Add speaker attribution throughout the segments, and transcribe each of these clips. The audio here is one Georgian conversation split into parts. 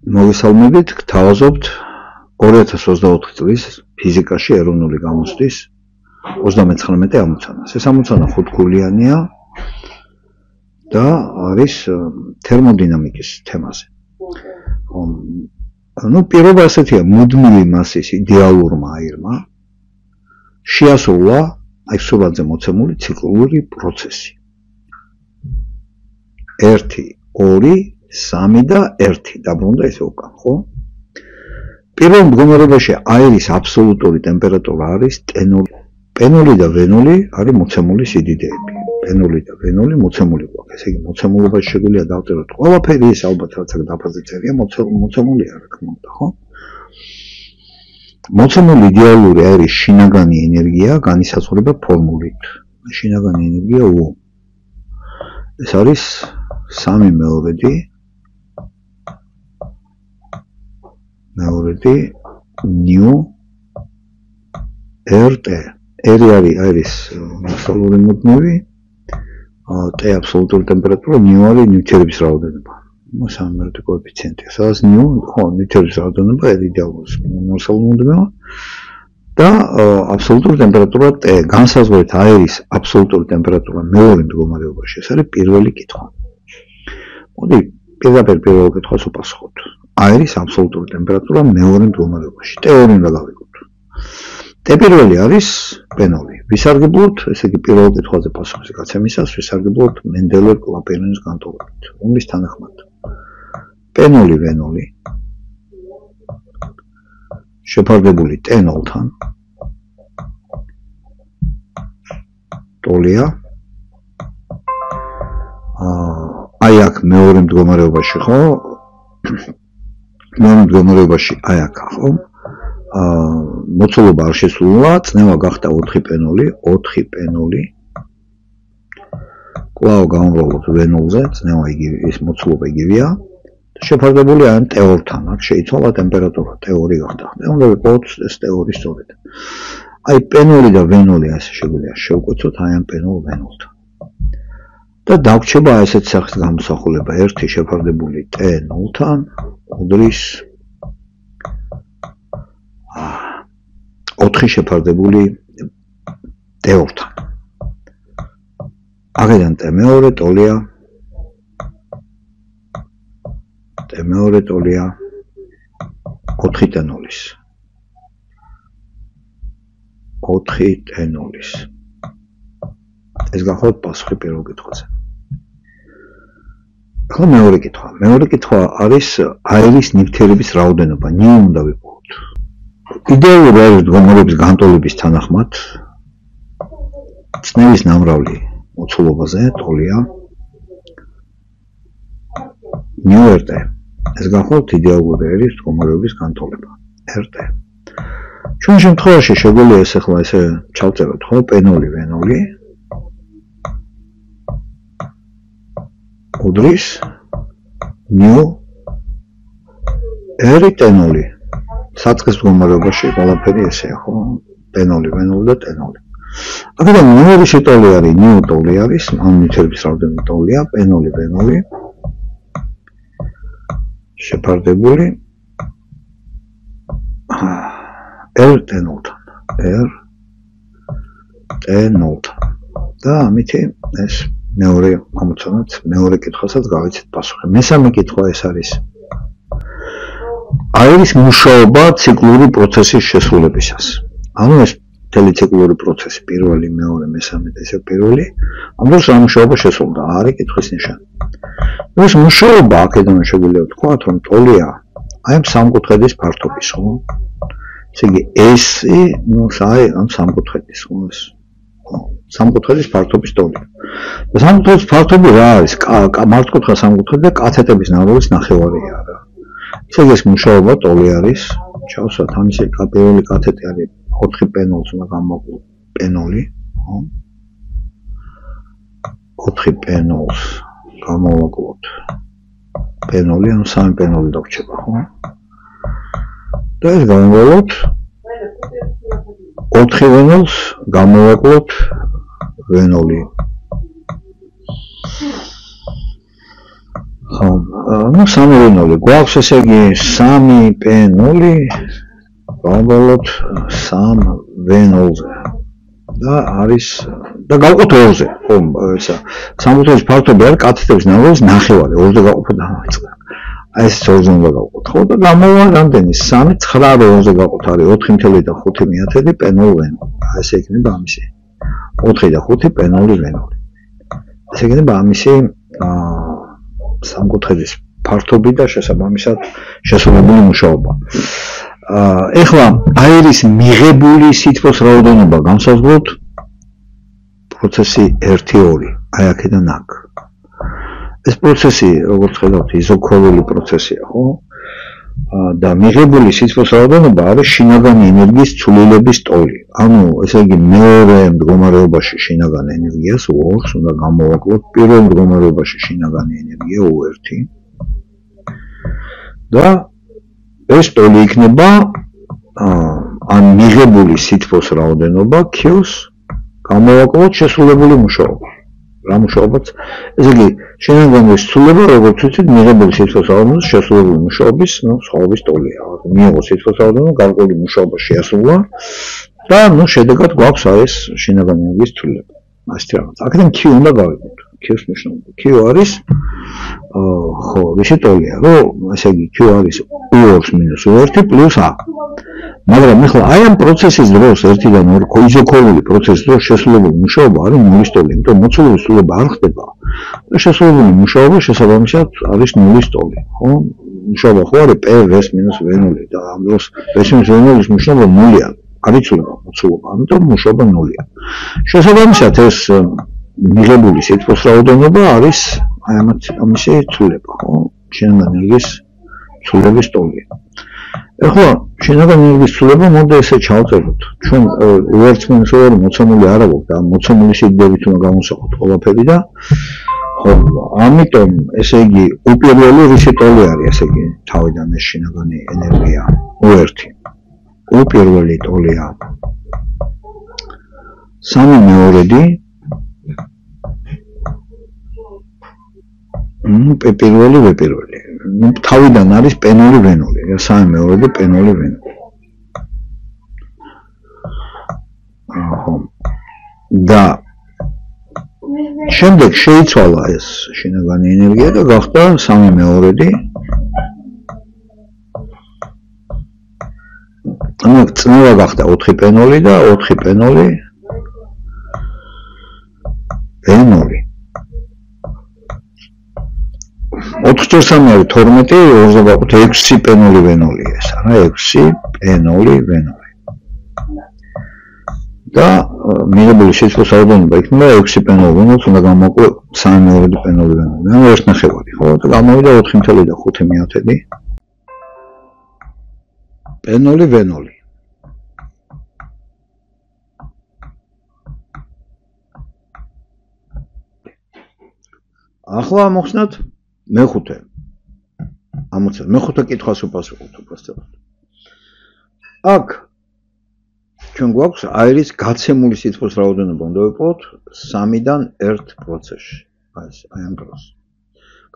Speaker 1: მოგესალმებით, გთავაზობთ 2024 წლის ფიზიკაში ეროვნული გამოცდის 39 ამოცანას. ეს ამოცანა 5 გულიანია და არის თერმოდინამიკის თემაზე. პირობა ასეთია, მუდმივი მასის იდეალურმა აირმა შეასრულა სურათზე მოცემული ციკლური პროცესი. 1, 2, 3 და 1 დაბრუნდა ესე უკან, ხო? პირველ მდგომარეობაში აირის აბსოლუტური ტემპერატურა არის ტენოლი. პენოლი და ვენოლი არის მოცემული სიდიდეები. პენოლი და ვენოლი მოცემული გვაქვს. ესე იგი, მოცემულობაში შეგვიძლია დავწეროთ ყველაფერი, ეს ალბათ რაც აქ დაფაზე წერია, მოცემული არ აქვს, ხო? მოცემული იდეალური აირის შინაგანი ენერგია განისაზღვრება ფორმულით. შინაგანი ენერგია U. ეს არის 3/2 ნიუ RT. R არის აირის აბსოლუტური მუდმივი, T აბსოლუტური ტემპერატურა, ნიუ არის ნივთიერების რაოდენობა. სამმერტე კოეფიციენტია. სადაც ნიუ, ხო, ნივთიერების რაოდენობა R იდეალურს მუდმივია და აბსოლუტური ტემპერატურა T. განსაზღვრეთ აირის აბსოლუტური ტემპერატურა მეორე მდგომარეობაში. ეს არის პირველი კითხვა. მოდი პირდაპირ პირველ კითხვას უპასუხოთ. აირის აბსოლუტური ტემპერატურა მეორე მდგომარეობაში. T2 უნდა გავიგოთ. T1 არის პენოლი. ვისარგებლოთ, ესე იგი პირველ კითხვაზე პასუხის გაცემისას ვისარგებლოთ მენდელერ-კლაპეინის განტოლებით. რომლის თანახმად პენოლი ვენოლი შეფარდებული T0-თან ტოლია აი აქ მეორე მდგომარეობაში, ხო? მეორე მდგომარეობაში აი აქ, ხო? მოცულობა არ შესრულა, წნევა გახდა 4 პენოლი, 4 პენოლი. კვლავ გამოვვალოთ ვენოლზე, წნევა იგივე, ეს მოცულობა იგივეა. შეფარდებული ან T2-თან, აქ შეიცვალა ტემპერატურა, T2 გახდა. უნდა ვიყოთ ეს T2 სწორედ. აი პენოლი და ვენოლი ასე შეგვიძლია შევკვეცოთ აი ამ პენოლ-ვენოლთან. და დაგვრჩება ესეთ სახის გამოსახულება, 1 შეფარდებული T0-თან, უდრის 4 შეფარდებული T2-თან. აქედან T2 ტოლია, T2 ტოლია 4 T0-ის. 4 T0-ის. ეს გახლავთ პასუხი პირველ კითხვაზე. ახლა მეორე კითხვა. მეორე კითხვა არის აირის ნივთიერების რაოდენობა, ნიუ უნდა ვიყოთ. იდეალური აირის მდგომარეობის განტოლების თანახმად წნევის ნამრავლი მოცულობაზე ტოლია ნიუ RT. ეს გახლავთ იდეალური აირის მდგომარეობის განტოლება RT. ჩვენ შემთხვევაში შეგვიძლია ეს ახლა ესე ჩავწეროთ, ხო, პენოლი ვენოლი უდრის ნიუ R T0. საწყის მდგომარეობაში ყველაფერი ესეა, ხო? პენოლი, ვენოლი და T0. აქედან მეორე შეტოლი არის, ნიუ ტოლი არის, ამ ნივთიერების რაოდენობა ტოლია, პენოლი, ვენოლი შეფარდებული R T0-თან, R T0-თან. და ამით ეს მეორე ამოცანაც, მეორე კითხვასაც გავიცეთ პასუხი. მესამე კითხვა ეს არის აირის მუშაობა ციკლური პროცესის შესრულებისას. ანუ ეს მთელი ციკლური პროცესი, პირველი, მეორე, მესამე და ესე პირველი, ამ დროს რა მუშაობა შესრულდა? არის კითხვის ნიშანი. ეს მუშაობა აქედან შეგვიძლია ვთქვათ, რომ ტოლია აი ამ სამკუთხედის ფართობის, ხო? ესე იგი ეს, აი ამ სამკუთხედის, ხო? სამკუთხედის ფართობის ტოლია. და სამკუთხედის ფართობი რა არის? მართკუთხა სამკუთხედი და კათეტების ნამრავალის ნახევარია რა. ესე იგი ეს მუშაობა ტოლი არის. ჩავსვათ ამისი პირველი კათეტი არის 4 პენოლს უნდა გამოვაკლოთ პენოლი, ხო? 4 პენოლს გამოვაკლოთ პენოლი, ანუ 3 პენოლი დაგვრჩება, ხო? და ეს გამოვაკლოთ 4 ვენოლს გამოვაკლოთ ვენოლი. ну, 3 ვენოლი. გვაქვს ესე იგი 3 P0 გავაბალოთ 3 ვენოლზე. და არის და გავყოთ 2-ზე. ხო, ესა. სამკუთხედის ფართობი არის კათეტრის ნაღვლის ნახევარი. 2-ზე გავყოფა დავიწყე. აი ეს 2-ზე უნდა გავყოთ. ხო, და გამოვა რამდენი? 3, 9 2-ზე გავყოთ არის 4.5 P0 ვენოლი. აი ესე იქნება ამისი. 4 და 5 P0 ვენოლი. ესე იქნება ამისი სამკუთხედის ფართობი და შესაბამისად შესრულებული მუშაობა. ეხლა აირის მიღებული სითბოს რაოდენობა განსაზღვროთ პროცესი 1-2, აი აქედან აქ. ეს პროცესი, როგორც ხედავთ, იზოქროლული პროცესია, ხო? და მიღებული სითბოს რაოდენობა არის შინაგანი ენერგიის ცვლილების ტოლი. ანუ, ესე იგი, მეორე მდგომარეობაში შინაგანი ენერგიას U2 უნდა გამოვაკლოთ, პირველ მდგომარეობაში შინაგანი ენერგია U1. და ეს ტოლი იქნება ან მიღებული სითბოს რაოდენობა Q-ს გამოვაკლოთ შესრულებული მუშაობა. რა მუშაობაც? ესე იგი, შინაგანი ცვლილება, როგორც ვიცით, მიღებული სითბოს რაოდენობის შესრულებული მუშაობის, ну, სხვაობის ტოლია. მიიღო სითბოს რაოდენობა, გარკვეული მუშაობა შეასრულა და, ну, შედეგად გვაქვს ეს შინაგანი ენერგიის ცვლილება. ასეთი რაღაც. აქედან Q უნდა გავიგოთ. Q-ს ნიშნულობა. Q არის ხო, ვისი ტოლია, რომ ესე იგი Q არის U2 - U1 plus A. მაგრამ ახლა აი ამ პროცესის დროს 1-დან 2 იზოქროლული პროცესის დროს შესრულებული მუშაობა არის 0-ის ტოლი, იმიტომ მოცულობის ცვლილება არ ხდება და შესრულებული მუშაობა შესაბამისად არის 0-ის ტოლი, ხო? მუშაობა ხო არის P-V - V0 და ამ დროს V-V0-ის მუშაობა 0-ია, არ იცვლება მოცულობა, ამიტომ მუშაობა 0-ია. შესაბამისად ეს მიღებული სითბოს რაოდენობა არის აი ამისი ცვლილება, ხო? შინაგანი ენერგიის ცვლილების ტოლია. ეხლა შინაგანი ენერგიის ცვლილება მოდი ესე ჩავწეროთ. ჩვენ U1 - U2 მოცემული არ აქვს და მოცემული სიდიდებით უნდა გამოსახოთ ყველაფერი და ხო, ამიტომ ესე იგი უპირველი რისი ტოლი არის, ესე იგი თავიდან ეს შინაგანი ენერგია U1. უპირველი ტოლია 3/2 პირველი ვეპირველი. ну თავიდან არის P0 ვენოლი, 3/2 P0 ვენოლი. და შემდეგ შეიცვალა ეს შინაგანი ენერგია და გახდა 3/2. ანუ წნევა გახდა 4 P0 და 4 P0 ვენოლი. 4 ჯერ 3 არის 12, 2-ზე გავყოთ 6 P0 ვენოლი ეს, არა 6 P0 ვენოლი. და მიღებული სითბოს რაოდენობა იქნება 6 P0 ვენოლს უნდა გამოვაკლო 3/2 P0 ვენოლი. ანუ 1/9, ხო? და გამოვიდა 4.5 P0 ვენოლი. ახლა მოხსნათ მეხუთე. ამოცანა მეხუთე კითხვას უპასუხოთ უბრალოდ. აქ ჩვენ გვაქვს აირის გაცემული სითბოს რაოდენობა უნდა ვიპოვოთ 3-დან 1 პროცესში. აი ამ დროს.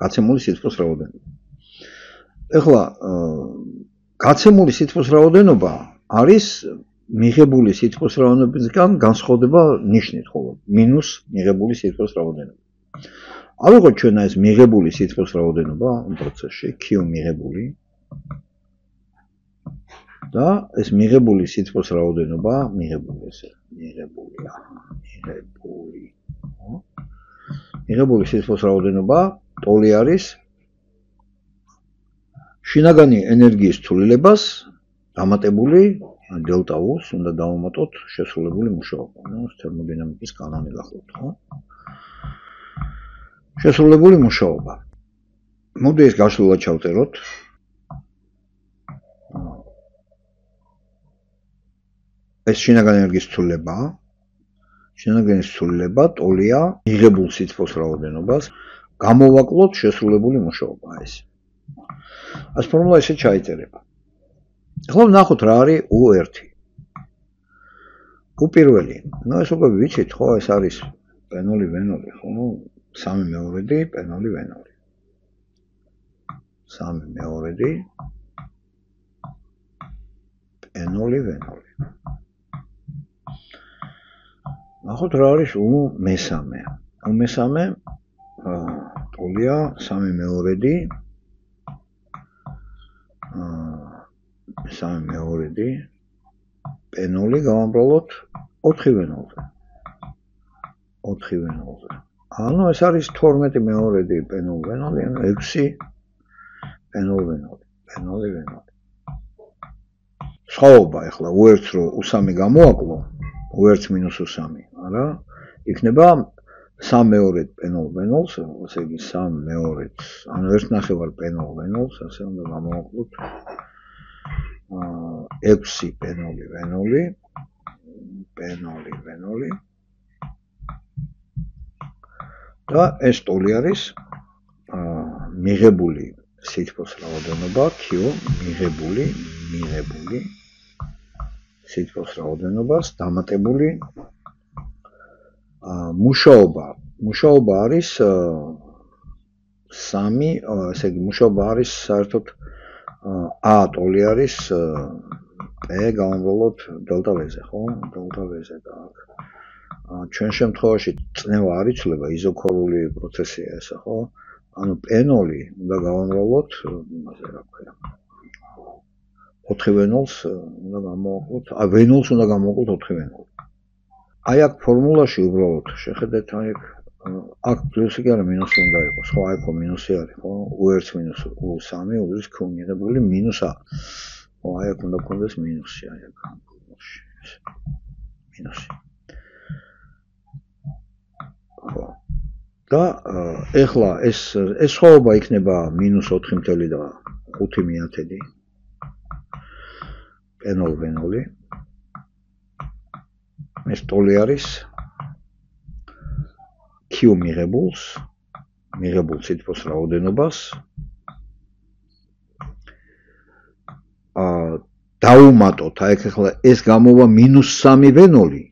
Speaker 1: გაცემული სითბოს რაოდენობა. ეხლა გაცემული სითბოს რაოდენობა არის მიღებული სითბოს რაოდენობისგან განსხვავდება ნიშნით, ხო? მინუს მიღებული სითბოს რაოდენობა. ავიღოთ ჩვენ ეს მიღებული სითბოს რაოდენობა ამ პროცესში, Q მიღებული და ეს მიღებული სითბოს რაოდენობა, მიღებული, ხო? მიღებული სითბოს რაოდენობა ტოლი არის შინაგანი ენერგიის ცვლილებას დამატებული დელტა U-ს უნდა დავამატოთ შესრულებული მუშაობა. ანუ თერმოდინამიკის კანონი გახლავთ, ხო? შესრულებული მუშაობა. მოდი ეს გაშლილად ჩავწეროთ. ეს შინაგანი ენერგიის ცვლილება. შინაგანი ცვლილება ტოლია მიღებულ სითბოს რაოდენობას გამოვაკლოთ შესრულებული მუშაობა ეს. ეს ფორმულა ესე ჩაიწერება. ახლა ვნახოთ რა არის U1. უპირველი. ნუ ეს უკვე ვიცით, ხო, ეს არის P0 ვენოლი, ხო? 3/2 P0 ვენოლი. 3 მეორედი პენოლი ვენოლი. ნახოთ რა არის მესამე. მესამე ტოლია 3 მეორედი 3 მეორედი პენოლი გავამბრალოთ 4 ვენოლზე. 4 ვენოლზე. ანუ ეს არის 12 მეორედი პენოლ ვენოლი, ანუ 6 პენოლ ვენოლი. პენოლი ვენოლი. სხვაობა ახლა უერთს რო უსამი გამოაკლო, უერთს მინუს უსამი, არა? იქნება 3 მეორედ პენოლ ვენოლს, ესე იგი 3 მეორედს, ანუ 1/9 პენოლ ვენოლს, ასე უნდა გამოვაკლოთ 6 პენოლი ვენოლი, პენოლი ვენოლი. და ეს ტოლი არის მიღებული სითბოს რაოდენობა Q, მიღებული სითბოს რაოდენობას დამატებული მუშაობა არის 3, ესე იგი მუშაობა არის საერთოდ A ტოლი არის P გავამრავლოთ დელტა V-ზე, ხო? დელტა V-ზე და აქ ჩვენ შემთხვევაში წნევა არ იცვლება, იზოქორული პროცესია ესა, ხო? ანუ პენოლი უნდა გავამრავლოთ, იმაზე რა ქვია. 4 ვენოლს უნდა გამოვაკლოთ, ვენოლს უნდა გამოვაკლოთ 4 ვენოლი. აი აქ ფორმულაში უბრალოდ შეხედეთ, აი აქ პლუსი კი არა, მინუსი უნდა იყოს, ხო? აი ხო მინუსი არის, ხო? U1 მინუს U3 უდრის Q მიღებული მინუს A. ხო, აი აქ უნდა გქონდეს მინუსი, აი აქ მინუსი. ხო. და ეხლა ეს სხვაობა იქნება -4.5 პენოლ ვენოლი. ეს ტოლი არის Q მიღებულ სითბოს რაოდენობას დაუმატოთ, აი ახლა ეს გამოვა -3 ვენოლი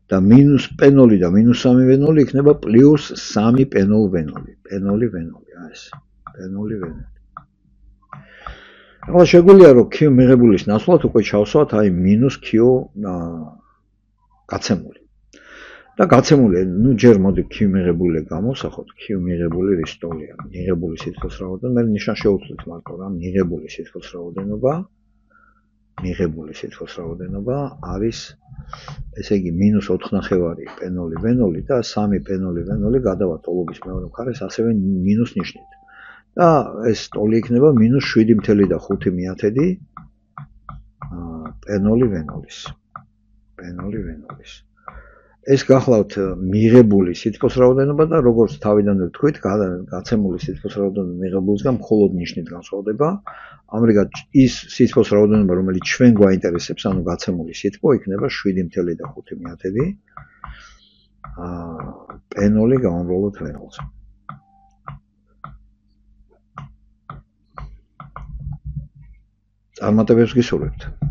Speaker 1: და მინუს პენოლი და -3 ვენოლი იქნება +3 პენოლ ვენოლი. პენოლი ვენოლი, აი ეს. პენოლი ვენოლი. ახლა შეგვიძლია რომ Q მიღებულის ნაცვლად უკვე ჩავსვათ აი -Q გაცემული. და გაცემული, ნუ ჯერ მოდი Q მიღებული გამოსახოთ, Q მიღებული რის ტოლია, მიღებული სითბოს რაოდენობა, მე ნიშან შევუცვლით მარტო რა, მიღებული სითბოს რაოდენობა არის ესე იგი -4.5 პენოლი ვენოლი და 3 პენოლი ვენოლი გადავა ტოლობის მეორე მხარეს ასევე მინუს ნიშნით. და ეს ტოლი იქნება -7.5 პენოლი ვენოლის. პენოლი ვენოლის. ეს გახლავთ მიღებული სითბოს რაოდენობა და როგორც თავიდანვე ვთქვით, გაცემული სითბოს რაოდენობა მიღებულისგან მხოლოდ ნიშნით განსხვავდება. ამრიგად ის სითბოს რაოდენობა, რომელიც ჩვენ გვაინტერესებს, ანუ გაცემული სითბო, იქნება 7.5 პენოლი გავამრავლოთ ვენოლზე. წარმატებებს გისურვებთ.